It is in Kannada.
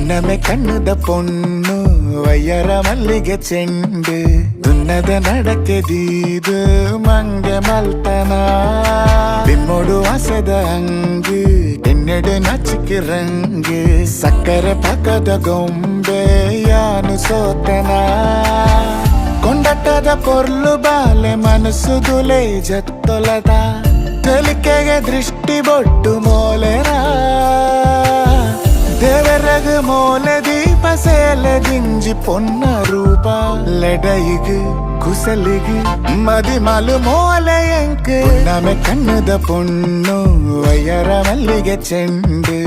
പുന്നമെ കണ്ണുത പൊണ്ണു വയ്യറ മല്ലിക ചെണ്ട് തുന്നത നടക്കതീത് ಮಂಗ ಮಲ್ತನ ಬಿಮ್ಮೊಡು ವಾಸದ ಹಂಗು ಎನ್ನೆಡು ನಚಿಕಿರಂಗು ಸಕ್ಕರೆ ಪಕ್ಕದ ಗೊಂಬೆ ಯಾನು ಸೋತನ ಕೊಂಡಟ್ಟದ ಪೊರ್ಲು ಬಾಲೆ ಮನಸ್ಸು ದುಲೆ ಜತ್ತೊಲದ ತೆಲಿಕೆಗೆ ದೃಷ್ಟಿ ಬೊಟ್ಟು ಮೋಲೆರ ದೇವರಗ ಮೋಲೆ ದೀಪ ಸೇಲೆ ದಿಂಜಿ ಪೊನ್ನ ರೂಪ ಲೆಡಯಿಗು ಕುಸಲಿಗು ಮದಿಮಲು ಮೋಲೆ ಎಂಕು ನಮೆ ಕಣ್ಣುದ ಪೊಣ್ಣು ವಯ್ಯರ ಮಲ್ಲಿಗೆ ಚೆಂಡು